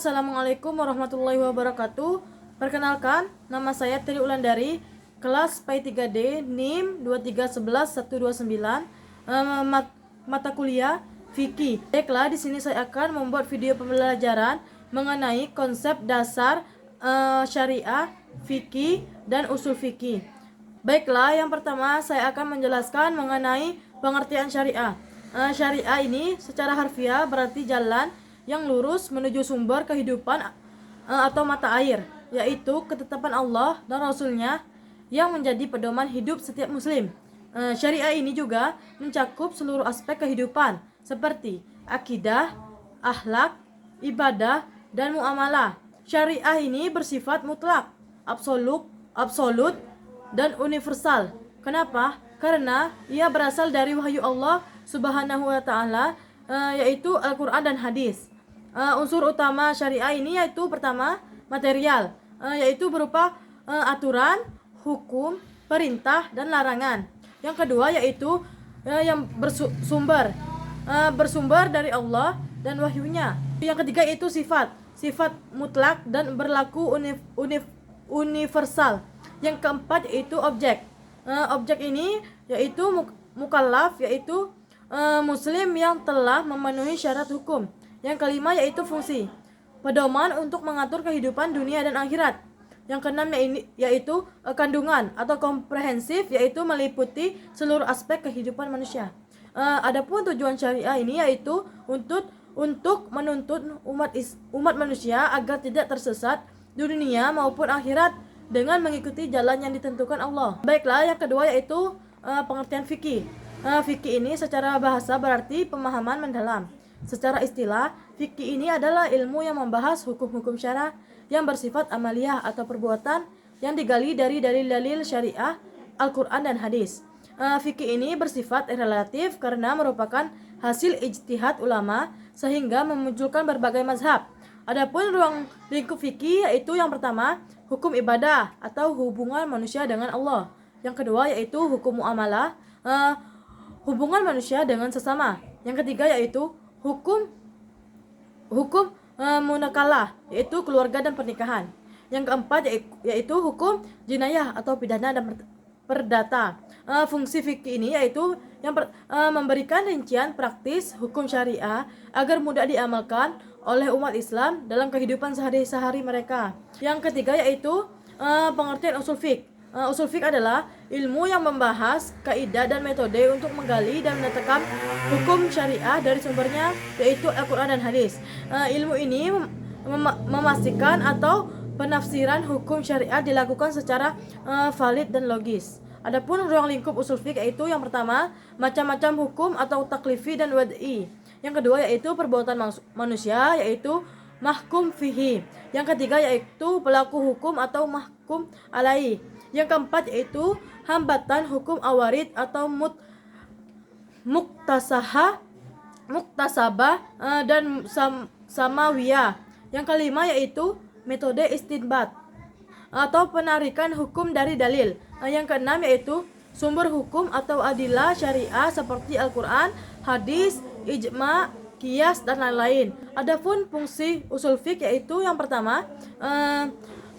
Assalamualaikum warahmatullahi wabarakatuh. Perkenalkan, nama saya Tri Ulandari, kelas PAI 3D, NIM 2311129, mata kuliah Fikih. Baiklah, di sini saya akan membuat video pembelajaran mengenai konsep dasar syariah, fikih, dan usul fikih. Baiklah, yang pertama saya akan menjelaskan mengenai pengertian syariah. Syariah ini secara harfiah berarti jalan yang lurus menuju sumber kehidupan atau mata air, yaitu ketetapan Allah dan Rasul-Nya yang menjadi pedoman hidup setiap muslim. Syariah ini juga mencakup seluruh aspek kehidupan seperti akidah, akhlak, ibadah, dan muamalah. Syariah ini bersifat mutlak, absolut, dan universal. Kenapa? Karena ia berasal dari wahyu Allah Subhanahu wa taala, yaitu Al-Qur'an dan hadis. Unsur utama syariah ini yaitu pertama material, yaitu berupa aturan, hukum, perintah, dan larangan. Yang kedua yaitu yang bersumber dari Allah dan wahyunya. Yang ketiga yaitu sifat mutlak dan berlaku universal. Yang keempat yaitu objek. Objek ini yaitu mukallaf, yaitu muslim yang telah memenuhi syarat hukum. Yang kelima yaitu fungsi, pedoman untuk mengatur kehidupan dunia dan akhirat. Yang keenam yaitu kandungan atau komprehensif, yaitu meliputi seluruh aspek kehidupan manusia. Adapun tujuan syariah ini yaitu untuk menuntut umat manusia agar tidak tersesat di dunia maupun akhirat dengan mengikuti jalan yang ditentukan Allah. Baiklah, yang kedua yaitu pengertian fikih. Fikih ini secara bahasa berarti pemahaman mendalam. Secara istilah, fikih ini adalah ilmu yang membahas hukum-hukum syara yang bersifat amaliyah atau perbuatan yang digali dari dalil-dalil syariah, Al-Quran, dan hadis. Fikih ini bersifat relatif karena merupakan hasil ijtihad ulama sehingga memunculkan berbagai mazhab. Adapun ruang lingkup fikih yaitu yang pertama, hukum ibadah atau hubungan manusia dengan Allah. Yang kedua yaitu hukum muamalah, hubungan manusia dengan sesama. Yang ketiga yaitu hukum munakalah, yaitu keluarga dan pernikahan. Yang keempat yaitu hukum jinayah atau pidana dan perdata. Fungsi fikih ini yaitu memberikan rincian praktis hukum syariah agar mudah diamalkan oleh umat Islam dalam kehidupan sehari-hari mereka. Yang ketiga yaitu pengertian usul fiqh. Usul fiqh adalah ilmu yang membahas kaidah dan metode untuk menggali dan menetapkan hukum syariah dari sumbernya, yaitu Al-Quran dan hadis. Ilmu ini memastikan atau penafsiran hukum syariah dilakukan secara valid dan logis. Adapun ruang lingkup usul fiqh yaitu yang pertama, macam-macam hukum atau taklifi dan wad'i. Yang kedua yaitu perbuatan manusia, yaitu mahkum fihi. Yang ketiga yaitu pelaku hukum atau mahkum alaihi. Yang keempat yaitu hambatan hukum awarid atau muktasabah dan samawiyah. Yang kelima yaitu metode istinbat atau penarikan hukum dari dalil. Yang keenam yaitu sumber hukum atau adilah syariah seperti Al-Quran, hadis, ijma, qiyas, dan lain-lain. Adapun fungsi usul fiqh yaitu yang pertama,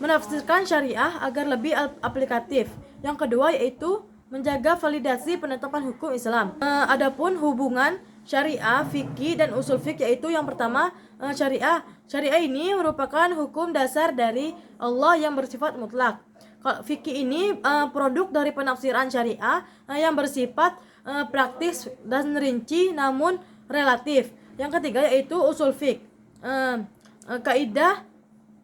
menafsirkan syariah agar lebih aplikatif. Yang kedua yaitu menjaga validasi penetapan hukum Islam. Adapun hubungan syariah, fikih, dan usul fiqh yaitu yang pertama, syariah. Syariah ini merupakan hukum dasar dari Allah yang bersifat mutlak. Fikih ini produk dari penafsiran syariah yang bersifat praktis dan rinci namun relatif. Yang ketiga yaitu usul fiqh, kaidah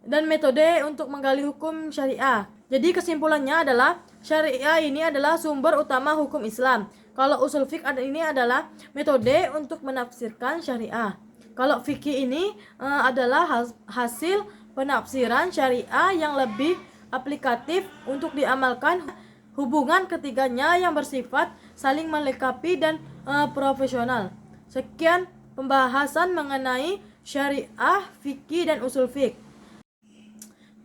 dan metode untuk menggali hukum syariah. Jadi kesimpulannya adalah syariah ini adalah sumber utama hukum Islam. Kalau usul fiqh ini adalah metode untuk menafsirkan syariah. Kalau fikih ini adalah hasil penafsiran syariah yang lebih aplikatif untuk diamalkan. Hubungan ketiganya yang bersifat saling melengkapi dan profesional. Sekian pembahasan mengenai syariah, fikih, dan usul fiqh.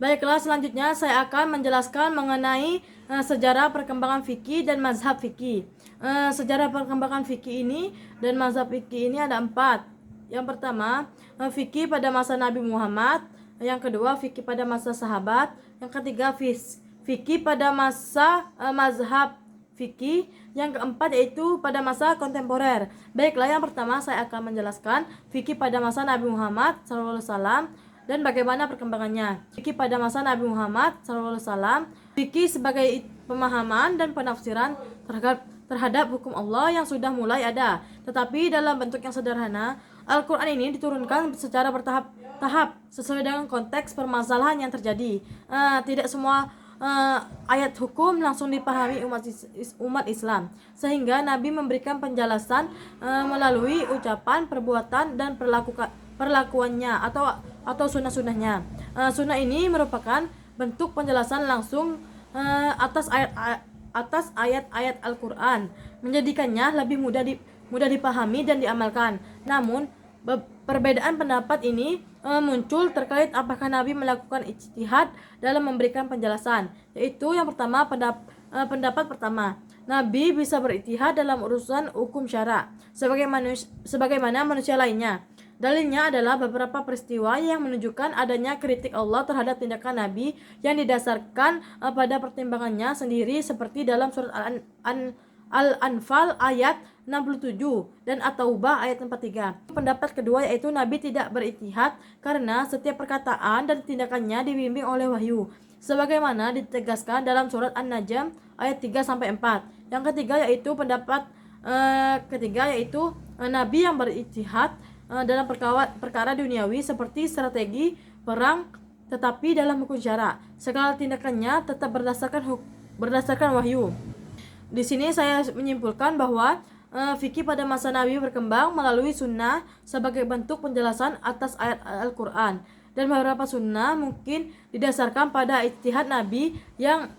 Baiklah, selanjutnya saya akan menjelaskan mengenai sejarah perkembangan fikih dan mazhab fikih. Sejarah perkembangan fikih ini dan mazhab fikih ini ada 4. Yang pertama, fikih pada masa Nabi Muhammad. Yang kedua, fikih pada masa sahabat. Yang ketiga, fikih pada masa mazhab fikih. Yang keempat yaitu pada masa kontemporer. Baiklah, yang pertama saya akan menjelaskan fikih pada masa Nabi Muhammad SAW dan bagaimana perkembangannya. Fikih pada masa Nabi Muhammad SAW, fikih sebagai pemahaman dan penafsiran terhadap hukum Allah yang sudah mulai ada, tetapi dalam bentuk yang sederhana. Al-Quran ini diturunkan secara bertahap sesuai dengan konteks permasalahan yang terjadi. Tidak semua ayat hukum langsung dipahami umat Islam, sehingga Nabi memberikan penjelasan melalui ucapan, perbuatan, dan perlakuannya atau sunnah-sunnahnya. Sunnah ini merupakan bentuk penjelasan langsung atas ayat-ayat Al-Quran, menjadikannya lebih mudah dipahami dan diamalkan. Namun perbedaan pendapat ini muncul terkait apakah Nabi melakukan ijtihad dalam memberikan penjelasan. Yaitu yang pertama, pendapat pertama, Nabi bisa berijtihad dalam urusan hukum syara sebagaimana manusia lainnya. Dalilnya adalah beberapa peristiwa yang menunjukkan adanya kritik Allah terhadap tindakan Nabi yang didasarkan pada pertimbangannya sendiri, seperti dalam surat Al-Anfal ayat 67 dan At-Taubah ayat 43. Pendapat kedua yaitu Nabi tidak berijtihad karena setiap perkataan dan tindakannya dibimbing oleh wahyu, sebagaimana ditegaskan dalam surat An-Najm ayat 3-4. Yang ketiga yaitu pendapat Nabi yang berijtihad dalam perkara duniawi seperti strategi perang, tetapi dalam hukum syara segala tindakannya tetap berdasarkan wahyu. Di sini saya menyimpulkan bahwa fikih pada masa Nabi berkembang melalui sunnah sebagai bentuk penjelasan atas ayat Al-Quran, dan beberapa sunnah mungkin didasarkan pada ijtihad Nabi yang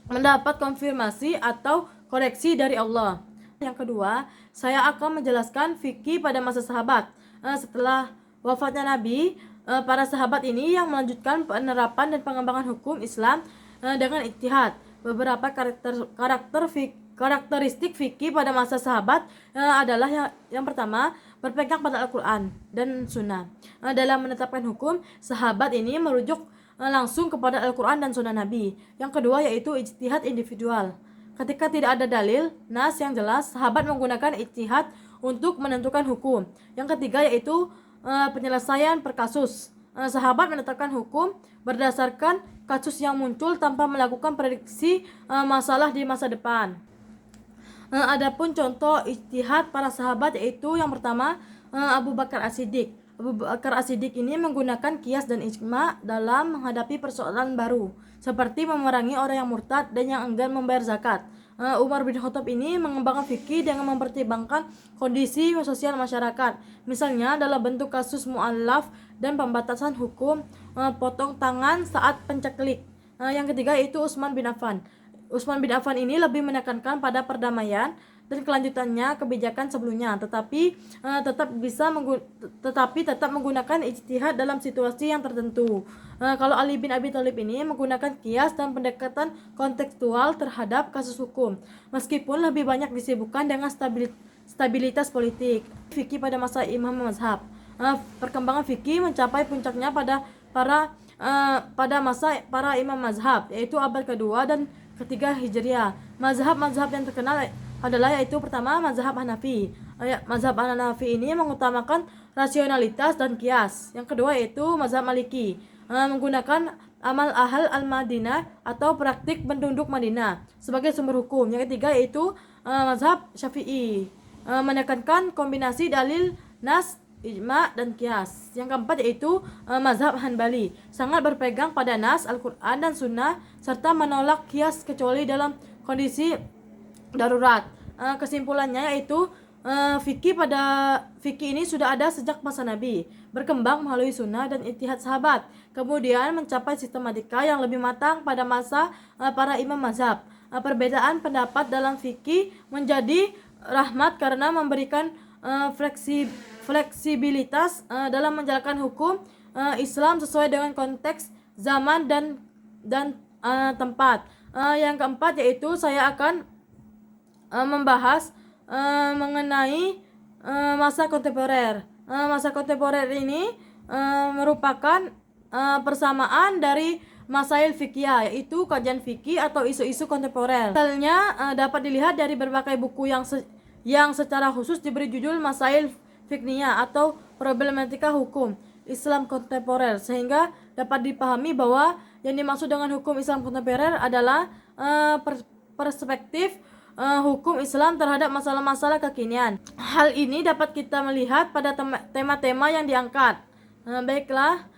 mendapat konfirmasi atau koreksi dari Allah. Yang kedua, saya akan menjelaskan fikih pada masa sahabat. Setelah wafatnya Nabi, para sahabat ini yang melanjutkan penerapan dan pengembangan hukum Islam dengan ijtihad. Beberapa karakteristik fikih pada masa sahabat adalah yang pertama, berpegang pada Al-Quran dan Sunnah. Dalam menetapkan hukum, sahabat ini merujuk langsung kepada Al-Quran dan Sunnah Nabi. Yang kedua yaitu ijtihad individual. Ketika tidak ada dalil nas yang jelas, sahabat menggunakan ijtihad untuk menentukan hukum. Yang ketiga yaitu penyelesaian per kasus. Sahabat menetapkan hukum berdasarkan kasus yang muncul tanpa melakukan prediksi masalah di masa depan. Adapun contoh ijtihad para sahabat yaitu yang pertama, Abu Bakar As-Siddiq. Abu Bakar As-Siddiq ini menggunakan qiyas dan ijma dalam menghadapi persoalan baru, seperti memerangi orang yang murtad dan yang enggan membayar zakat. Umar bin Khattab ini mengembangkan fikih dengan mempertimbangkan kondisi sosial masyarakat, misalnya dalam bentuk kasus mu'allaf dan pembatasan hukum potong tangan saat penceklik. Yang ketiga yaitu Utsman bin Affan. Utsman bin Affan ini lebih menekankan pada perdamaian dan kelanjutannya kebijakan sebelumnya, tetapi tetap menggunakan ijtihad dalam situasi yang tertentu. Kalau Ali bin Abi Thalib ini menggunakan qiyas dan pendekatan kontekstual terhadap kasus hukum, meskipun lebih banyak disibukkan dengan stabilitas politik. Fikih pada masa imam mazhab. Perkembangan fikih mencapai puncaknya pada masa para imam mazhab, yaitu abad kedua dan ketiga Hijriah. Mazhab yang terkenal adalah yaitu pertama mazhab Hanafi. Mazhab Hanafi ini mengutamakan rasionalitas dan qiyas. Yang kedua yaitu mazhab Maliki, menggunakan amal ahal al-Madinah atau praktik penduduk Madinah sebagai sumber hukum. Yang ketiga yaitu mazhab Syafi'i, menekankan kombinasi dalil, nas, ijma, dan qiyas. Yang keempat yaitu mazhab Hanbali, sangat berpegang pada nas Al-Quran dan Sunnah serta menolak qiyas kecuali dalam kondisi darurat. Kesimpulannya yaitu fikih ini sudah ada sejak masa Nabi, berkembang melalui sunnah dan ijtihad sahabat, kemudian mencapai sistematika yang lebih matang pada masa para imam mazhab. Perbedaan pendapat dalam fikih menjadi rahmat karena memberikan fleksibilitas dalam menjalankan hukum Islam sesuai dengan konteks zaman dan tempat. Yang keempat yaitu saya akan membahas mengenai masa kontemporer. Masa kontemporer ini merupakan persamaan dari masail fikih, yaitu kajian fikih atau isu-isu kontemporer. Misalnya dapat dilihat dari berbagai buku yang secara khusus diberi judul masail fikniyah atau problematika hukum Islam kontemporer, sehingga dapat dipahami bahwa yang dimaksud dengan hukum Islam kontemporer adalah perspektif hukum Islam terhadap masalah-masalah kekinian. Hal ini dapat kita melihat pada tema-tema yang diangkat. Baiklah,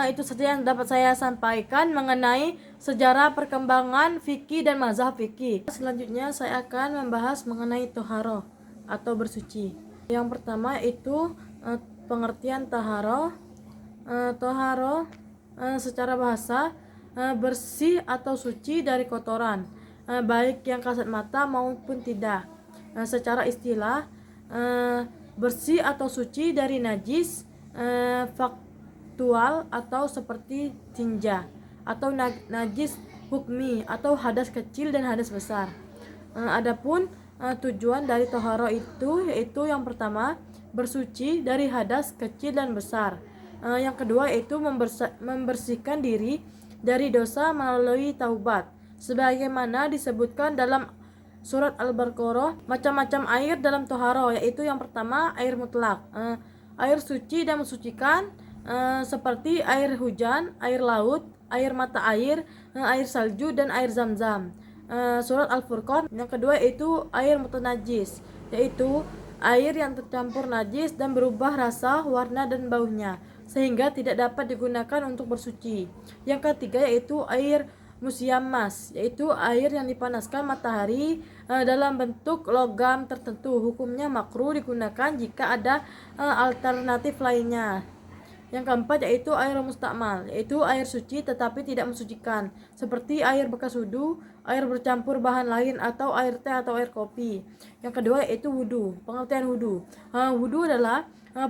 itu saja yang dapat saya sampaikan mengenai sejarah perkembangan fikih dan mazhab fikih. Selanjutnya saya akan membahas mengenai toharoh atau bersuci. Yang pertama itu pengertian toharoh. Toharoh secara bahasa bersih atau suci dari kotoran, baik yang kasat mata maupun tidak. Secara istilah bersih atau suci dari najis faktual atau seperti tinja, atau najis hukmi atau hadas kecil dan hadas besar. Adapun tujuan dari toharoh itu yaitu yang pertama bersuci dari hadas kecil dan besar. Yang kedua yaitu membersihkan diri dari dosa melalui taubat, sebagaimana disebutkan dalam surat Al-Baqarah. Macam-macam air dalam toharoh, yaitu yang pertama air mutlak, air suci dan mensucikan, seperti air hujan, air laut, air mata air, air salju dan air zam-zam. Surat Al-Furqan. Yang kedua yaitu air mutanajis, yaitu air yang tercampur najis dan berubah rasa, warna dan baunya sehingga tidak dapat digunakan untuk bersuci. Yang ketiga yaitu air musyammas, yaitu air yang dipanaskan matahari dalam bentuk logam tertentu. Hukumnya makruh digunakan jika ada alternatif lainnya. Yang keempat yaitu air mustakmal, yaitu air suci tetapi tidak mensucikan, seperti air bekas wudu, air bercampur bahan lain, atau air teh atau air kopi. Yang kedua yaitu wudu. Pengertian wudu. Wudu adalah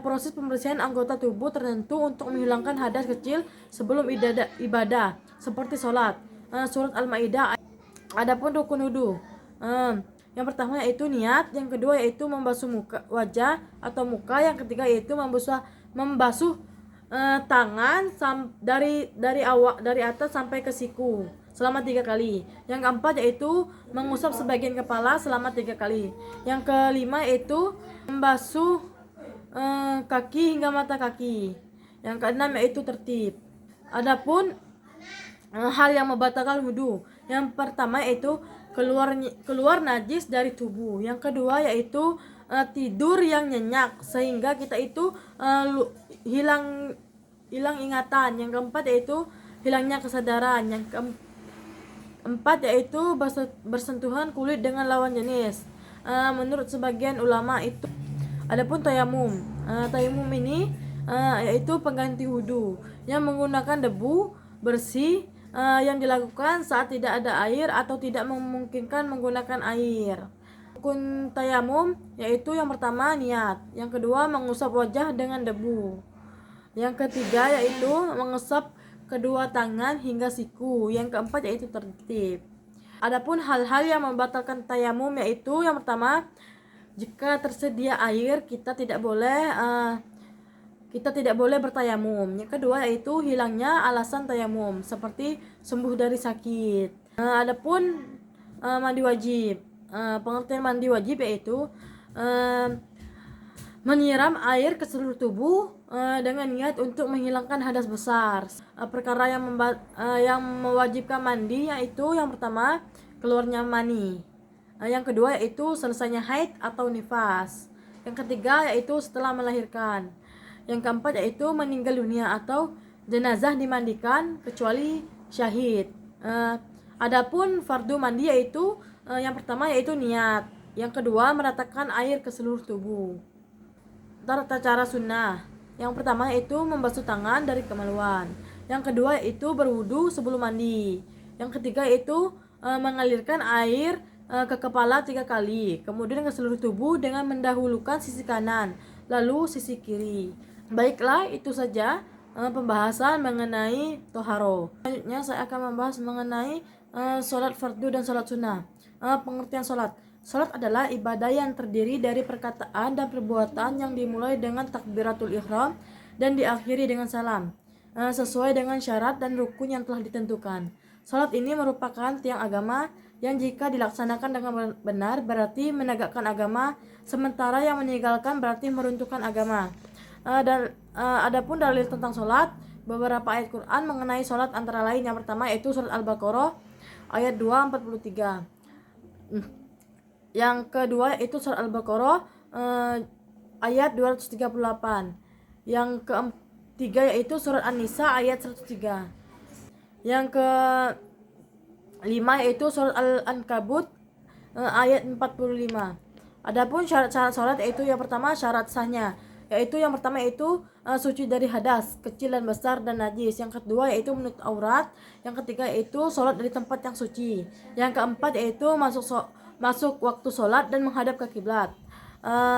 proses pembersihan anggota tubuh tertentu untuk menghilangkan hadas kecil sebelum ibadah, seperti sholat. Surat Al-Maidah. Adapun rukun wudu, yang pertama yaitu niat, yang kedua yaitu membasuh wajah atau muka, yang ketiga yaitu membasuh tangan dari atas sampai ke siku selama 3 kali. Yang keempat yaitu mengusap sebagian kepala selama 3 kali. Yang kelima yaitu membasuh kaki hingga mata kaki. Yang keenam yaitu tertib. Adapun hal yang membatalkan wudu, yang pertama yaitu keluar najis dari tubuh. Yang kedua yaitu tidur yang nyenyak sehingga kita itu hilang ingatan. Yang keempat yaitu hilangnya kesadaran. Yang keempat yaitu bersentuhan kulit dengan lawan jenis. Menurut sebagian ulama itu. Adapun tayamum, tayamum ini yaitu pengganti wudu yang menggunakan debu bersih yang dilakukan saat tidak ada air atau tidak memungkinkan menggunakan air. Rukun tayamum yaitu yang pertama niat, yang kedua mengusap wajah dengan debu, yang ketiga yaitu mengusap kedua tangan hingga siku, yang keempat yaitu tertib. Adapun hal-hal yang membatalkan tayamum yaitu yang pertama, jika tersedia air kita tidak boleh bertayamum. Yang kedua yaitu hilangnya alasan tayamum seperti sembuh dari sakit. Adapun mandi wajib, pengertian mandi wajib yaitu menyiram air ke seluruh tubuh dengan niat untuk menghilangkan hadas besar. Perkara yang mewajibkan mandi yaitu yang pertama keluarnya mani, yang kedua yaitu selesainya haid atau nifas, yang ketiga yaitu setelah melahirkan, yang keempat yaitu meninggal dunia atau jenazah dimandikan kecuali syahid. Adapun fardu mandi yaitu yang pertama yaitu niat, yang kedua meratakan air ke seluruh tubuh. Tata cara sunnah, yang pertama yaitu membasuh tangan dari kemaluan, yang kedua yaitu berwudu sebelum mandi, yang ketiga yaitu mengalirkan air ke kepala 3 kali, kemudian ke seluruh tubuh dengan mendahulukan sisi kanan lalu sisi kiri. Baiklah, itu saja pembahasan mengenai toharo. Selanjutnya saya akan membahas mengenai sholat fardu dan sholat sunnah. Pengertian sholat. Salat adalah ibadah yang terdiri dari perkataan dan perbuatan yang dimulai dengan takbiratul ihram dan diakhiri dengan salam, sesuai dengan syarat dan rukun yang telah ditentukan. Salat ini merupakan tiang agama yang jika dilaksanakan dengan benar berarti menegakkan agama, sementara yang meninggalkan berarti meruntuhkan agama. Adapun dalil tentang salat, beberapa ayat Quran mengenai salat antara lain yang pertama yaitu surat Al-Baqarah ayat 243. Yang kedua yaitu surat Al-Baqarah ayat 238. Yang ketiga yaitu surat An-Nisa ayat 103. Yang kelima yaitu surat Al-Ankabut ayat 45. Adapun syarat-syarat salat yaitu yang pertama syarat sahnya, yaitu yang pertama yaitu suci dari hadas kecil dan besar dan najis. Yang kedua yaitu menutup aurat. Yang ketiga yaitu salat dari tempat yang suci. Yang keempat yaitu masuk waktu salat dan menghadap ke kiblat.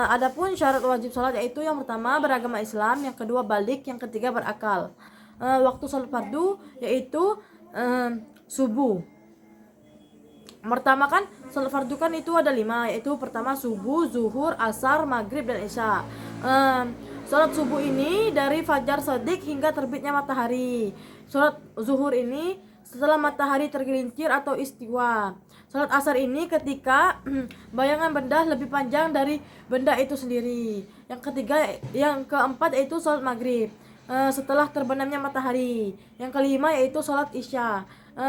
Adapun syarat wajib salat yaitu yang pertama beragama Islam, yang kedua balik, yang ketiga berakal. Waktu salat fardu yaitu subuh. Pertama kan salat fardu kan itu ada 5, yaitu pertama subuh, zuhur, asar, maghrib dan isya. Salat subuh ini dari fajar shadiq hingga terbitnya matahari. Salat zuhur ini setelah matahari tergelincir atau istiwa. Salat asar ini ketika bayangan benda lebih panjang dari benda itu sendiri. Yang keempat yaitu salat maghrib setelah terbenamnya matahari. Yang kelima yaitu salat isya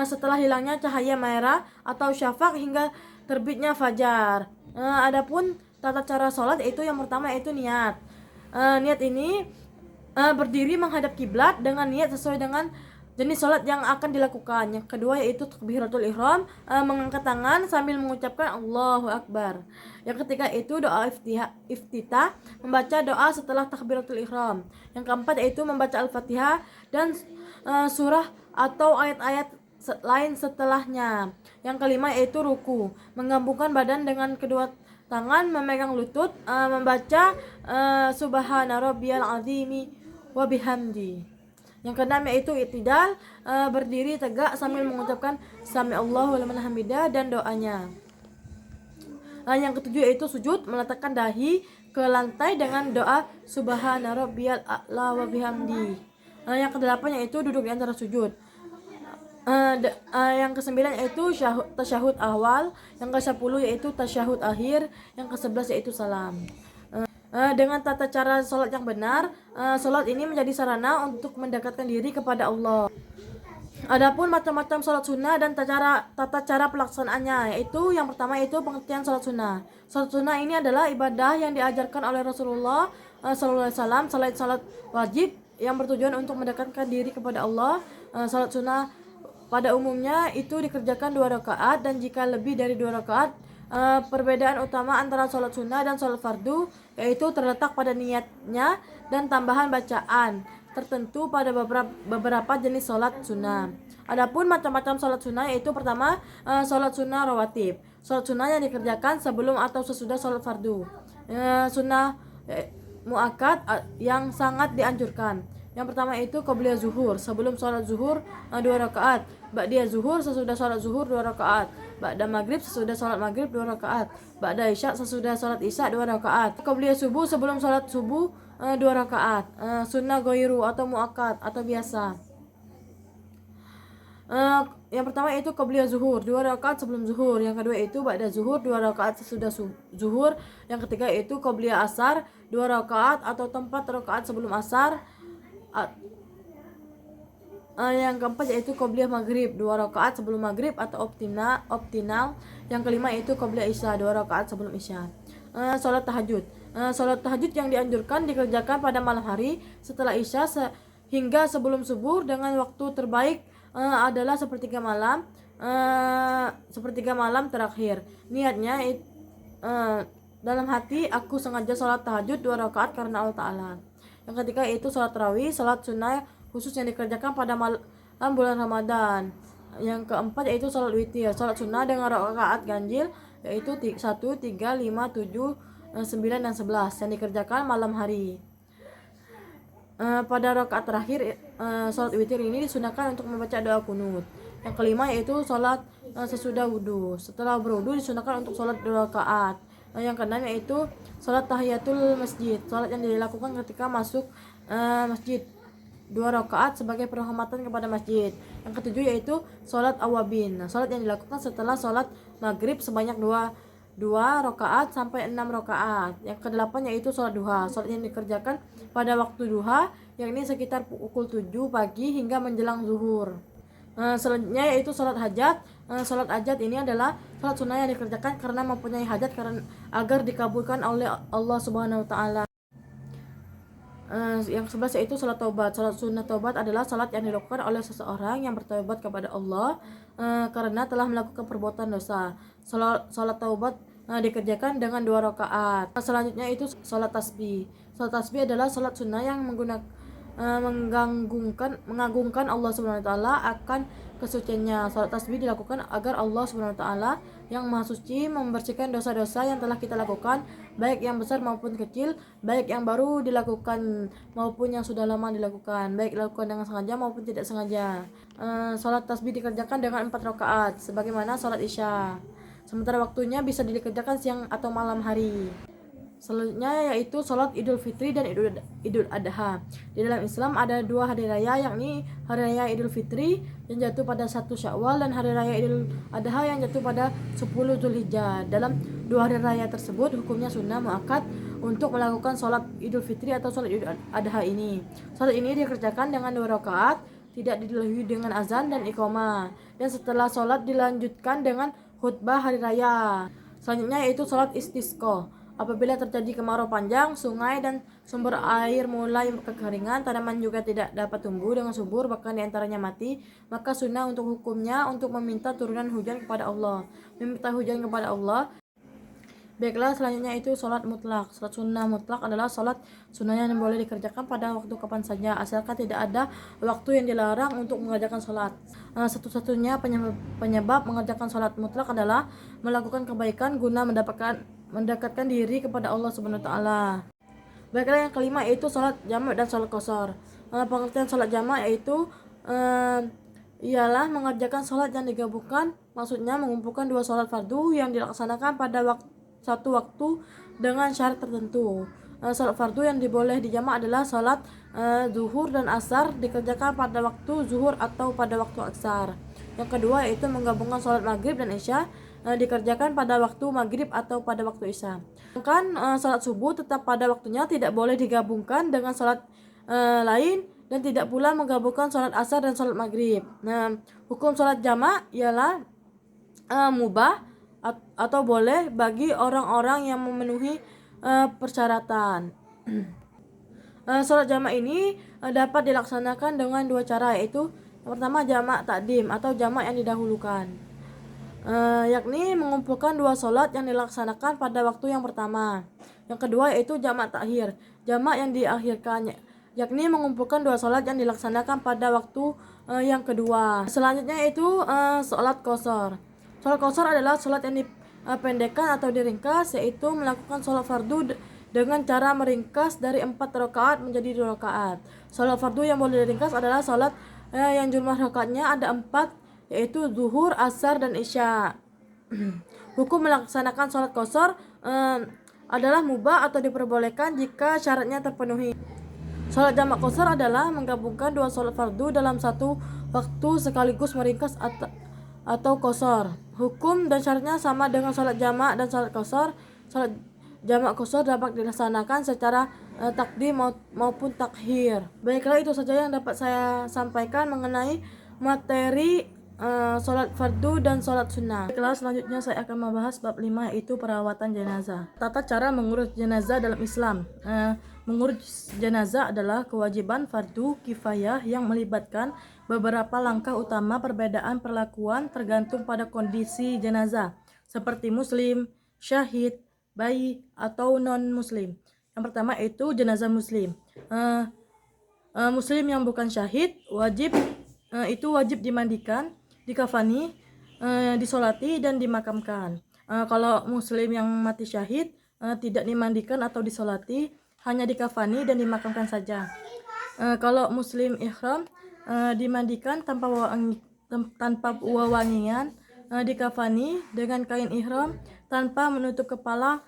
setelah hilangnya cahaya merah atau syafaq hingga terbitnya fajar. Adapun tata cara salat yaitu yang pertama yaitu niat. Niat ini berdiri menghadap kiblat dengan niat sesuai dengan jenis salat yang akan dilakukan. Yang kedua yaitu takbiratul ihram, mengangkat tangan sambil mengucapkan Allahu Akbar. Yang ketiga itu doa iftitah, membaca doa setelah takbiratul ihram. Yang keempat yaitu membaca Al-Fatihah dan surah atau ayat-ayat lain setelahnya. Yang kelima yaitu ruku, menggabungkan badan dengan kedua tangan, memegang lutut, membaca subhana rabbiyal azimi wa bihamdi. Yang keenam yaitu i'tidal, berdiri tegak sambil mengucapkan sami Allahu liman hamidah dan doanya. Yang ketujuh yaitu sujud, meletakkan dahi ke lantai dengan doa subhana rabbiyal a'la wa bihamdi. Yang kedelapan yaitu duduk di antara sujud. Yang kesembilan yaitu tasyahud awal. Yang ke-10 yaitu tasyahud akhir. Yang ke-11 yaitu salam. Dengan tata cara sholat yang benar, sholat ini menjadi sarana untuk mendekatkan diri kepada Allah. Adapun macam-macam sholat sunnah dan tata cara pelaksanaannya, yaitu yang pertama yaitu pengertian sholat sunnah. Sholat sunnah ini adalah ibadah yang diajarkan oleh Rasulullah SAW selain sholat wajib yang bertujuan untuk mendekatkan diri kepada Allah. Sholat sunnah pada umumnya itu dikerjakan 2 rakaat dan jika lebih dari 2 rakaat. Perbedaan utama antara sholat sunnah dan sholat fardu yaitu terletak pada niatnya dan tambahan bacaan tertentu pada beberapa jenis sholat sunnah. Adapun macam-macam sholat sunnah yaitu pertama sholat sunnah rawatib, sholat sunnah yang dikerjakan sebelum atau sesudah sholat fardu. Sunnah muakkad yang sangat dianjurkan. Yang pertama itu qobliyah zuhur, sebelum sholat zuhur 2 rakaat, ba'diyah zuhur sesudah sholat zuhur 2 rakaat, ba'da maghrib sesudah sholat maghrib 2 rakaat, ba'da isya sesudah sholat isya 2 rakaat, qobliyah subuh sebelum sholat subuh 2 rakaat, sunnah goiru atau muakkad atau biasa. Yang pertama itu qobliyah zuhur 2 rakaat sebelum zuhur, yang kedua itu ba'da zuhur 2 rakaat sesudah zuhur, yang ketiga itu qobliyah asar 2 rakaat atau 4 rakaat sebelum asar. Yang keempat yaitu qobliyah maghrib 2 rakaat sebelum maghrib atau optinal. Yang kelima yaitu qobliyah isya 2 rakaat sebelum isya. Salat tahajud. Salat tahajud yang dianjurkan dikerjakan pada malam hari setelah isya hingga sebelum subuh dengan waktu terbaik adalah sepertiga malam terakhir. Niatnya dalam hati aku sengaja salat tahajud 2 rakaat karena Allah Ta'ala. Yang ketiga yaitu salat tarawih, salat sunnah khusus yang dikerjakan pada malam bulan Ramadan. Yang keempat yaitu salat witir, salat sunnah dengan rakaat ganjil yaitu 1, 3, 5, 7, 9 dan 11 yang dikerjakan malam hari. Pada rakaat terakhir salat witir ini disunahkan untuk membaca doa kunut. Yang kelima yaitu salat sesudah wudhu. Setelah berwudhu disunahkan untuk sholat 2 rakaat. Yang keenam yaitu sholat tahiyatul masjid, sholat yang dilakukan ketika masuk masjid, 2 rakaat sebagai penghormatan kepada masjid. Yang ketujuh yaitu sholat awabin, sholat yang dilakukan setelah sholat maghrib sebanyak 2 rakaat sampai 6 rakaat. Yang kedelapan yaitu sholat duha, sholat yang dikerjakan pada waktu duha, yakni sekitar pukul 7 pagi hingga menjelang zuhur. Selanjutnya yaitu sholat hajat. Sholat hajat ini adalah sholat sunnah yang dikerjakan karena mempunyai hajat agar dikabulkan oleh Allah Subhanahu wa Ta'ala. Yang 11 yaitu sholat taubat. Sholat sunnah taubat adalah sholat yang dilakukan oleh seseorang yang bertaubat kepada Allah karena telah melakukan perbuatan dosa. Sholat taubat dikerjakan dengan 2 rakaat. Selanjutnya itu sholat tasbih. Sholat tasbih adalah sholat sunnah yang mengagungkan Allah Subhanahu wa Ta'ala akan kesuciannya. Salat tasbih dilakukan agar Allah Subhanahu wa Ta'ala yang Maha Suci membersihkan dosa-dosa yang telah kita lakukan, baik yang besar maupun kecil, baik yang baru dilakukan maupun yang sudah lama dilakukan, baik dilakukan dengan sengaja maupun tidak sengaja. Salat tasbih dikerjakan dengan 4 rakaat sebagaimana salat Isya. Sementara waktunya bisa dikerjakan siang atau malam hari. Selanjutnya yaitu sholat Idul Fitri dan Idul Adha. Di dalam Islam ada 2 hari raya, yakni hari raya Idul Fitri yang jatuh pada 1 Syawal dan hari raya Idul Adha yang jatuh pada 10 Zulhijjah. Dalam 2 hari raya tersebut hukumnya sunnah muakkad untuk melakukan sholat Idul Fitri atau sholat Idul Adha ini. Sholat ini dikerjakan dengan 2 rakaat, tidak didahului dengan azan dan iqamah, dan setelah sholat dilanjutkan dengan khutbah hari raya. Selanjutnya yaitu sholat istisqa. Apabila terjadi kemarau panjang, sungai dan sumber air mulai kekeringan, tanaman juga tidak dapat tumbuh dengan subur, bahkan diantaranya mati, maka sunnah untuk hukumnya untuk meminta turunan hujan kepada Allah. Meminta hujan kepada Allah. Baiklah, selanjutnya itu sholat mutlak. Sholat sunnah mutlak adalah sholat sunnah yang boleh dikerjakan pada waktu kapan saja, asalkan tidak ada waktu yang dilarang untuk mengerjakan sholat. Satu-satunya penyebab mengerjakan sholat mutlak adalah melakukan kebaikan guna mendekatkan diri kepada Allah Subhanahu wa Ta'ala. Baiklah, yang kelima yaitu sholat jamak dan sholat qashar. Pengertian sholat jamak yaitu ialah mengerjakan sholat yang digabungkan, maksudnya mengumpulkan 2 sholat fardu yang dilaksanakan pada satu waktu dengan syarat tertentu. Sholat fardu yang diboleh dijamak adalah sholat zuhur dan asar dikerjakan pada waktu zuhur atau pada waktu asar. Yang kedua yaitu menggabungkan sholat maghrib dan isya dikerjakan pada waktu maghrib atau pada waktu isya. Sedangkan sholat subuh tetap pada waktunya, tidak boleh digabungkan dengan sholat lain, dan tidak pula menggabungkan sholat asar dan sholat maghrib. Hukum sholat jamak ialah mubah atau boleh bagi orang-orang yang memenuhi persyaratan. Sholat jamak ini dapat dilaksanakan dengan 2 cara, yaitu yang pertama jamak takdim atau jamak yang didahulukan, yakni mengumpulkan 2 sholat yang dilaksanakan pada waktu yang pertama. Yang kedua yaitu jamak takhir, jamak yang diakhirkan, yakni mengumpulkan 2 sholat yang dilaksanakan pada waktu yang kedua. Selanjutnya yaitu sholat qashar. Sholat qashar adalah sholat yang dipendekkan atau diringkas, yaitu melakukan sholat fardu dengan cara meringkas dari 4 rakaat menjadi 2 rakaat. Sholat fardu yang boleh diringkas adalah sholat yang jumlah rakaatnya ada 4, yaitu zuhur, asar, dan isya. Hukum melaksanakan sholat qashar adalah mubah atau diperbolehkan jika syaratnya terpenuhi. Sholat jamak qashar adalah menggabungkan 2 sholat fardu dalam satu waktu sekaligus meringkas atau qashar. Hukum dan syaratnya sama dengan sholat jamak dan sholat qashar. Sholat jamak qashar dapat dilaksanakan secara takdim maupun takhir. Baiklah, itu saja yang dapat saya sampaikan mengenai materi sholat fardu dan sholat sunnah. Kelas selanjutnya saya akan membahas bab 5, yaitu perawatan jenazah. Tata cara mengurus jenazah dalam Islam. Mengurus jenazah adalah kewajiban fardu kifayah yang melibatkan beberapa langkah utama. Perbedaan perlakuan tergantung pada kondisi jenazah, seperti muslim, syahid, bayi, atau non-muslim. Yang pertama itu jenazah muslim. Muslim yang bukan syahid wajib dimandikan, dikafani, disolati, dan dimakamkan. Kalau muslim yang mati syahid tidak dimandikan atau disolati, hanya dikafani dan dimakamkan saja. Kalau muslim ihram dimandikan tanpa wewangian, dikafani dengan kain ihram tanpa menutup kepala,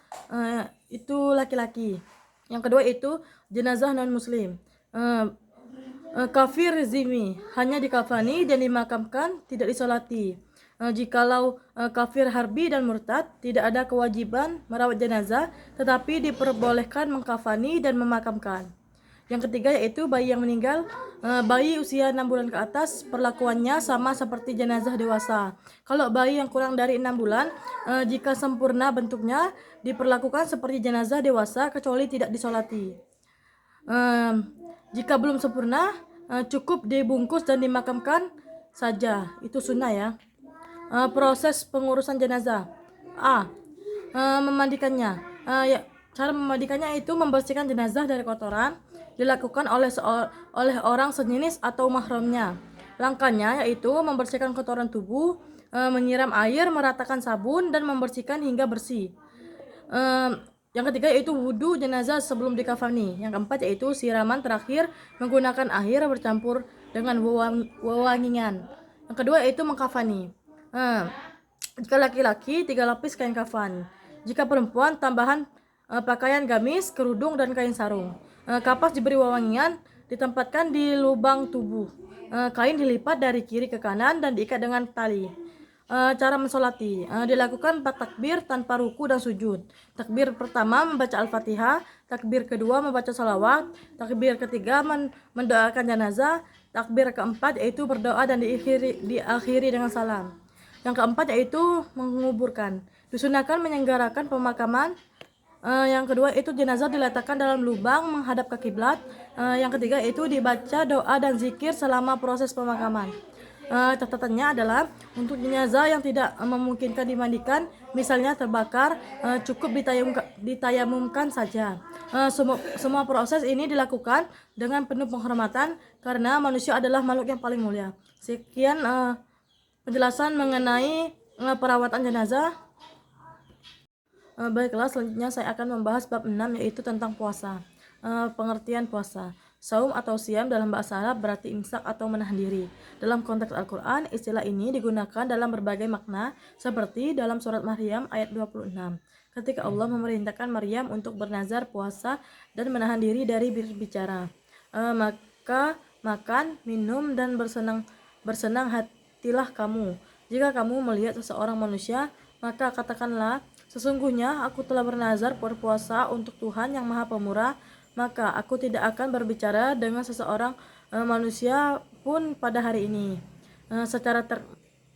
itu laki-laki. Yang kedua itu jenazah non-muslim. Kafir zimmi hanya dikafani dan dimakamkan, tidak disolati. Jikalau kafir harbi dan murtad, tidak ada kewajiban merawat jenazah, tetapi diperbolehkan mengkafani dan memakamkan. Yang ketiga yaitu bayi yang meninggal. Bayi usia 6 bulan ke atas perlakuannya sama seperti jenazah dewasa. Kalau bayi yang kurang dari 6 bulan, jika sempurna bentuknya, diperlakukan seperti jenazah dewasa kecuali tidak disolati. Jika belum sempurna, cukup dibungkus dan dimakamkan saja. Itu sunnah ya. Proses pengurusan jenazah. Memandikannya. Cara memandikannya itu membersihkan jenazah dari kotoran, dilakukan oleh orang sejenis atau mahramnya. Langkahnya yaitu membersihkan kotoran tubuh, menyiram air, meratakan sabun, dan membersihkan hingga bersih. Yang ketiga yaitu wudhu jenazah sebelum dikafani. Yang keempat yaitu siraman terakhir menggunakan air bercampur dengan wewangian. Yang kedua yaitu mengkafani. Jika laki-laki 3 lapis kain kafan. Jika perempuan tambahan pakaian gamis, kerudung, dan kain sarung. Kapas diberi wewangian, ditempatkan di lubang tubuh. Kain dilipat dari kiri ke kanan dan diikat dengan tali. Cara mensolati dilakukan 4 takbir tanpa ruku dan sujud. Takbir pertama membaca Al-Fatihah, takbir kedua membaca salawat, takbir ketiga mendoakan jenazah, takbir keempat yaitu berdoa dan diakhiri dengan salam. Yang keempat yaitu menguburkan. Disunahkan menyelenggarakan pemakaman. Yang kedua itu jenazah diletakkan dalam lubang menghadap ke kiblat. Yang ketiga itu dibaca doa dan zikir selama proses pemakaman. Catatannya adalah untuk jenazah yang tidak memungkinkan dimandikan, misalnya terbakar, cukup ditayamumkan saja. Semua proses ini dilakukan dengan penuh penghormatan karena manusia adalah makhluk yang paling mulia. Sekian penjelasan mengenai perawatan jenazah. Baiklah, selanjutnya saya akan membahas bab 6 yaitu tentang puasa. Pengertian puasa. Saum atau siam dalam bahasa Arab berarti imsak atau menahan diri. Dalam konteks Al-Quran, istilah ini digunakan dalam berbagai makna seperti dalam surat Maryam ayat 26. Ketika Allah memerintahkan Maryam untuk bernazar puasa dan menahan diri dari berbicara. Maka makan, minum, dan bersenang hatilah kamu. Jika kamu melihat seseorang manusia, maka katakanlah, sesungguhnya aku telah bernazar berpuasa untuk Tuhan yang Maha Pemurah, maka aku tidak akan berbicara dengan seseorang manusia pun pada hari ini. Secara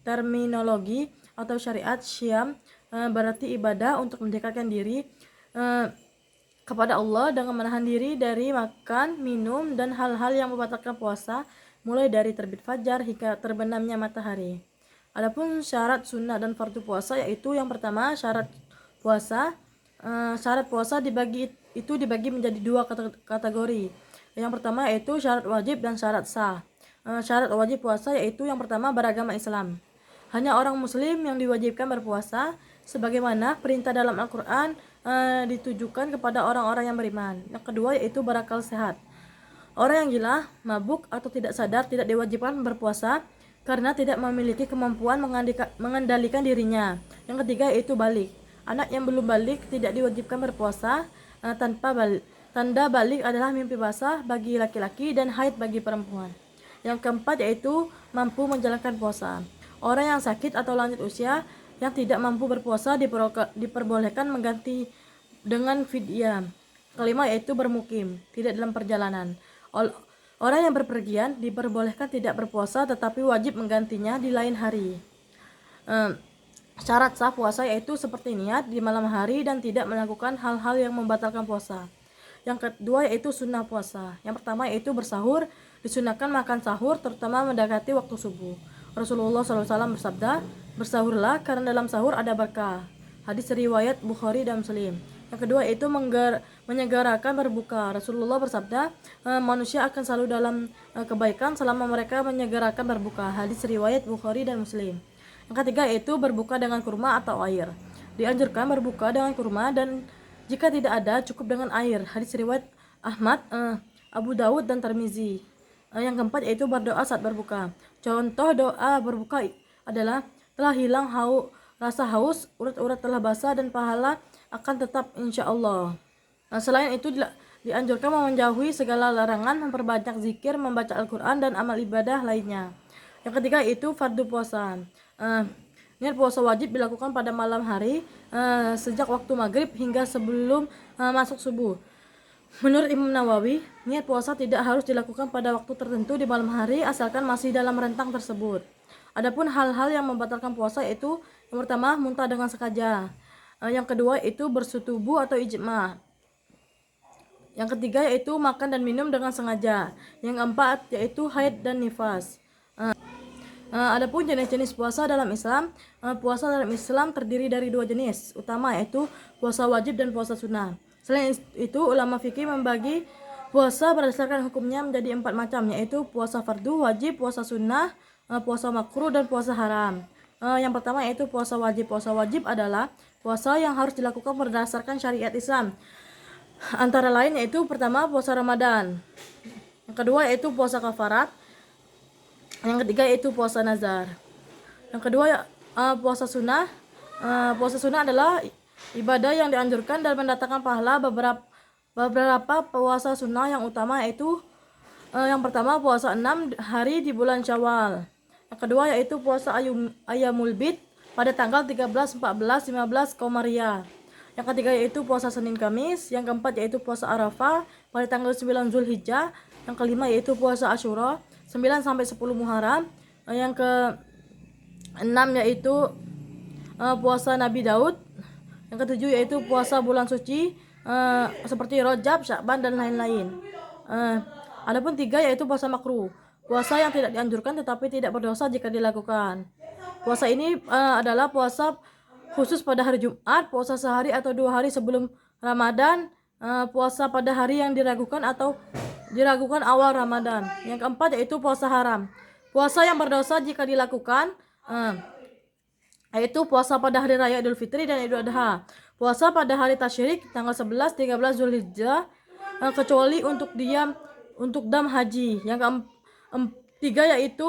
terminologi atau syariat, syam berarti ibadah untuk mendekatkan diri kepada Allah dengan menahan diri dari makan, minum, dan hal-hal yang membatalkan puasa, mulai dari terbit fajar hingga terbenamnya matahari. Adapun syarat sunnah dan fardu puasa yaitu yang pertama syarat puasa. Syarat puasa dibagi menjadi 2 kategori. Yang pertama yaitu syarat wajib dan syarat sah. Syarat wajib puasa yaitu yang pertama beragama Islam. Hanya orang muslim yang diwajibkan berpuasa sebagaimana perintah dalam Al-Quran ditujukan kepada orang-orang yang beriman. Yang kedua yaitu berakal sehat. Orang yang gila, mabuk, atau tidak sadar tidak diwajibkan berpuasa karena tidak memiliki kemampuan mengendalikan dirinya. Yang ketiga yaitu balik. Anak yang belum balik tidak diwajibkan berpuasa tanpa balik. Tanda balik adalah mimpi basah bagi laki-laki dan haid bagi perempuan. Yang keempat yaitu mampu menjalankan puasa. Orang yang sakit atau lanjut usia yang tidak mampu berpuasa diperbolehkan mengganti dengan fidyah. Kelima yaitu bermukim, tidak dalam perjalanan. Orang yang berpergian diperbolehkan tidak berpuasa tetapi wajib menggantinya di lain hari. Syarat sah puasa yaitu seperti niat di malam hari dan tidak melakukan hal-hal yang membatalkan puasa. Yang kedua yaitu sunnah puasa. Yang pertama yaitu bersahur. Disunahkan makan sahur terutama mendekati waktu subuh. Rasulullah SAW bersabda, bersahurlah karena dalam sahur ada berkah. Hadis riwayat Bukhari dan Muslim. Yang kedua yaitu menyegerakan berbuka. Rasulullah bersabda, manusia akan selalu dalam kebaikan selama mereka menyegerakan berbuka. Hadis riwayat Bukhari dan Muslim. Yang ketiga yaitu berbuka dengan kurma atau air. Dianjurkan berbuka dengan kurma dan jika tidak ada cukup dengan air. Hadis riwayat Ahmad, Abu Dawud dan Tirmizi. Yang keempat yaitu berdoa saat berbuka. Contoh doa berbuka adalah telah hilang rasa haus, urat-urat telah basah, dan pahala akan tetap insya Allah. Selain itu dianjurkan menjauhi segala larangan, memperbanyak zikir, membaca Al-Quran, dan amal ibadah lainnya. Yang ketiga itu fardu puasa. Niat puasa wajib dilakukan pada malam hari sejak waktu maghrib hingga sebelum masuk subuh. Menurut Imam Nawawi, niat puasa tidak harus dilakukan pada waktu tertentu di malam hari asalkan masih dalam rentang tersebut. Adapun hal-hal yang membatalkan puasa itu, yang pertama muntah dengan sengaja, yang kedua itu bersetubuh atau ijma, yang ketiga yaitu makan dan minum dengan sengaja, yang keempat yaitu haid dan nifas. Adapun jenis-jenis puasa dalam Islam, puasa dalam Islam terdiri dari dua jenis utama, yaitu puasa wajib dan puasa sunnah. Selain itu, ulama fikih membagi puasa berdasarkan hukumnya menjadi 4 macam, yaitu puasa fardu, wajib, puasa sunnah, puasa makruh, dan puasa haram. Yang pertama yaitu puasa wajib. Puasa wajib adalah puasa yang harus dilakukan berdasarkan syariat Islam. Antara lain yaitu pertama puasa Ramadan, yang kedua yaitu puasa kafarat, yang ketiga yaitu puasa nazar. Yang kedua puasa sunnah. Puasa sunnah adalah ibadah yang dianjurkan dan mendatangkan pahala. Beberapa puasa sunnah yang utama yaitu yang pertama puasa 6 hari di bulan Syawal. Yang kedua yaitu puasa Ayyamul Bid pada tanggal 13, 14, 15 Qamariyah. Yang ketiga yaitu puasa Senin Kamis. Yang keempat yaitu puasa Arafah pada tanggal 9 Zulhijjah. Yang kelima yaitu puasa Asyura 9 sampai 10 Muharram. Yang ke-6 yaitu puasa Nabi Daud. Yang ketujuh yaitu puasa bulan suci seperti Rajab, Sya'ban, dan lain-lain. Adapun 3 yaitu puasa makruh, puasa yang tidak dianjurkan tetapi tidak berdosa jika dilakukan. Puasa ini adalah puasa khusus pada hari Jumat, puasa sehari atau 2 hari sebelum Ramadan, puasa pada hari yang diragukan atau diragukan awal Ramadan. Yang keempat yaitu puasa haram, puasa yang berdosa jika dilakukan, yaitu puasa pada hari raya Idul Fitri dan Idul Adha, puasa pada hari tasyrik tanggal 11, 13 Zulhijjah, kecuali untuk dam haji. Yang ketiga yaitu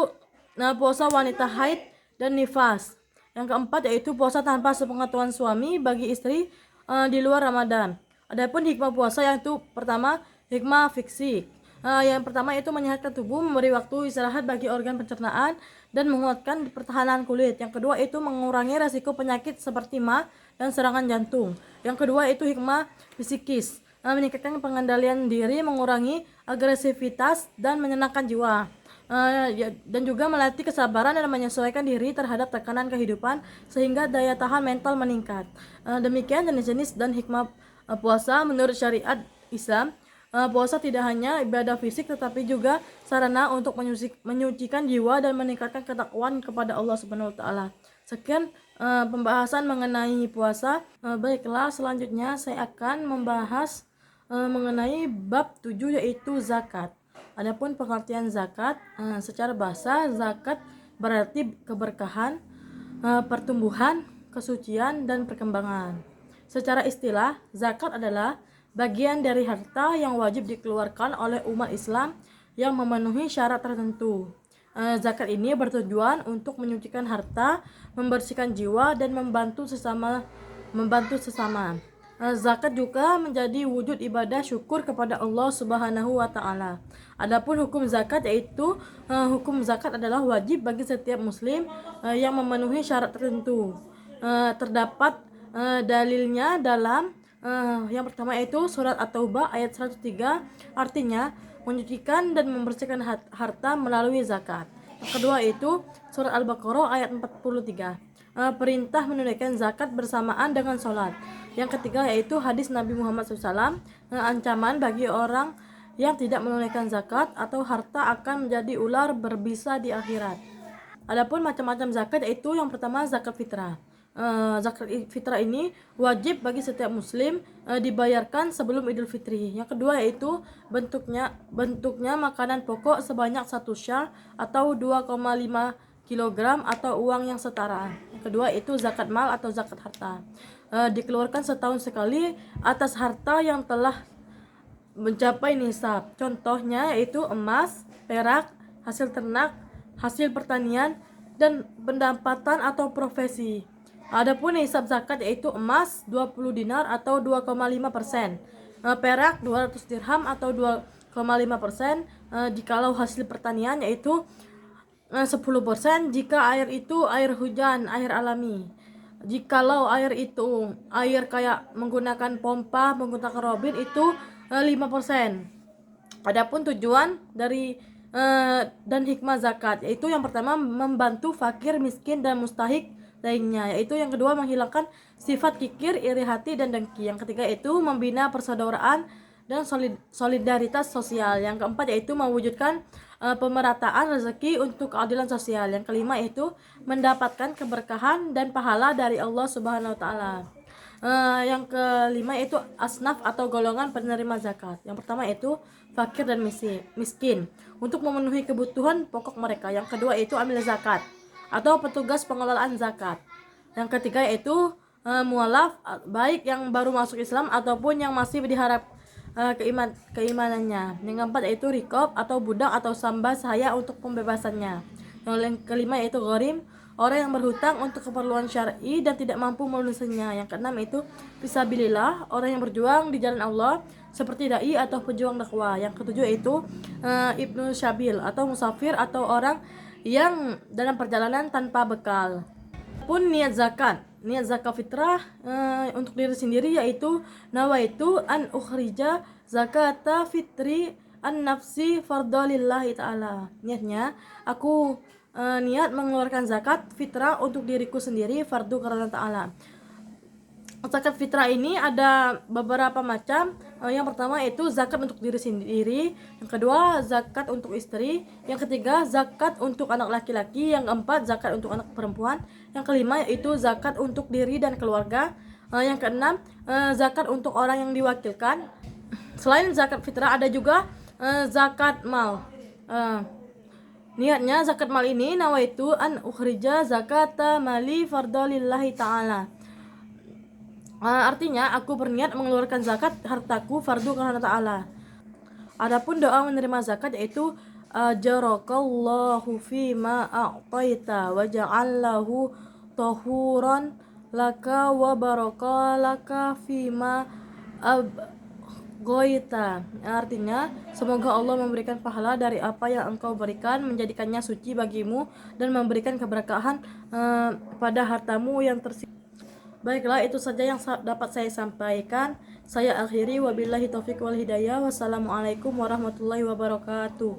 puasa wanita haid dan nifas. Yang keempat yaitu puasa tanpa sepengetahuan suami bagi istri di luar Ramadan. Adapun hikmah puasa yang itu pertama hikmah fisik. Yang pertama itu menyehatkan tubuh, memberi waktu istirahat bagi organ pencernaan, dan menguatkan pertahanan kulit. Yang kedua itu mengurangi resiko penyakit seperti MA dan serangan jantung. Yang kedua itu hikmah fisikis, meningkatkan pengendalian diri, mengurangi agresivitas, dan menyenangkan jiwa. Dan juga melatih kesabaran dan menyesuaikan diri terhadap tekanan kehidupan sehingga daya tahan mental meningkat. Demikian jenis-jenis dan hikmah puasa menurut syariat Islam. Puasa tidak hanya ibadah fisik tetapi juga sarana untuk menyucikan jiwa dan meningkatkan ketakwaan kepada Allah Subhanahu wa taala. Sekian pembahasan mengenai puasa. Baiklah, selanjutnya saya akan membahas mengenai bab 7 yaitu zakat. Adapun pengertian zakat secara bahasa, zakat berarti keberkahan, pertumbuhan, kesucian, dan perkembangan. Secara istilah, zakat adalah bagian dari harta yang wajib dikeluarkan oleh umat Islam yang memenuhi syarat tertentu. Zakat ini bertujuan untuk menyucikan harta, membersihkan jiwa, dan membantu sesama. Zakat juga menjadi wujud ibadah syukur kepada Allah Subhanahu wa taala. Adapun hukum zakat yaitu hukum zakat adalah wajib bagi setiap muslim yang memenuhi syarat tertentu. Terdapat dalilnya dalam yang pertama yaitu surat At-Taubah ayat 103, artinya menyucikan dan membersihkan harta melalui zakat. Yang kedua itu surat Al-Baqarah ayat 43, perintah menunaikan zakat bersamaan dengan sholat. Yang ketiga yaitu hadis Nabi Muhammad SAW, ancaman bagi orang yang tidak menunaikan zakat atau harta akan menjadi ular berbisa di akhirat. Adapun macam-macam zakat yaitu yang pertama zakat fitrah. Zakat fitrah ini wajib bagi setiap muslim dibayarkan sebelum Idul Fitri. Yang kedua yaitu bentuknya makanan pokok sebanyak 1 syar atau 2,5 kg atau uang yang setara. Yang kedua itu zakat mal atau zakat harta. Dikeluarkan setahun sekali atas harta yang telah mencapai nisab. Contohnya yaitu emas, perak, hasil ternak, hasil pertanian, dan pendapatan atau profesi. Adapun nisab zakat yaitu emas 20 dinar atau 2,5%, perak 200 dirham atau 2,5%, jikalau hasil pertanian yaitu 10% jika air itu air hujan, air alami. Jikalau air itu air kayak menggunakan pompa, menggunakan robin itu 5%. Adapun tujuan dari dan hikmah zakat yaitu yang pertama membantu fakir, miskin dan mustahik lainnya, yaitu yang kedua menghilangkan sifat kikir, iri hati dan dengki. Yang ketiga itu membina persaudaraan dan solidaritas sosial. Yang keempat yaitu mewujudkan pemerataan rezeki untuk keadilan sosial. Yang kelima itu mendapatkan keberkahan dan pahala dari Allah Subhanahu wa taala. Yang kelima itu asnaf atau golongan penerima zakat. Yang pertama itu fakir dan miskin untuk memenuhi kebutuhan pokok mereka. Yang kedua itu amil zakat atau petugas pengelolaan zakat. Yang ketiga yaitu mualaf, baik yang baru masuk Islam ataupun yang masih diharap keimanannya. Yang keempat yaitu rikob atau budak atau samba sahaya untuk pembebasannya. Yang kelima yaitu gharim, orang yang berhutang untuk keperluan syar'i dan tidak mampu melunasinya. Yang keenam itu fisabilillah, orang yang berjuang di jalan Allah seperti dai atau pejuang dakwah. Yang ketujuh itu ibnu syabil atau musafir atau orang yang dalam perjalanan tanpa bekal. Pun niat zakat fitrah untuk diri sendiri yaitu nawaitu an ukhrija zakata fitri an nafsi fardalillahi ta'ala. Niatnya aku niat mengeluarkan zakat fitrah untuk diriku sendiri, fardu karena ta'ala. Zakat fitrah ini ada beberapa macam. Yang pertama itu zakat untuk diri sendiri, yang kedua zakat untuk istri, yang ketiga zakat untuk anak laki-laki, yang keempat zakat untuk anak perempuan, yang kelima yaitu zakat untuk diri dan keluarga, yang keenam zakat untuk orang yang diwakilkan. Selain zakat fitrah ada juga zakat mal. Niatnya zakat mal ini nawaitu an ukhrija zakata mali fardalillahi ta'ala. Artinya aku berniat mengeluarkan zakat hartaku fardu karena ta'ala. Adapun doa menerima zakat yaitu ajarakallahu fima a'taita wa ja'allahu tahuran laka wa barakalaka fima goita. Artinya semoga Allah memberikan pahala dari apa yang engkau berikan, menjadikannya suci bagimu dan memberikan keberkahan pada hartamu yang tersisa. Baiklah, itu saja yang dapat saya sampaikan. Saya akhiri, wabillahi taufiq wal hidayah. Wassalamualaikum warahmatullahi wabarakatuh.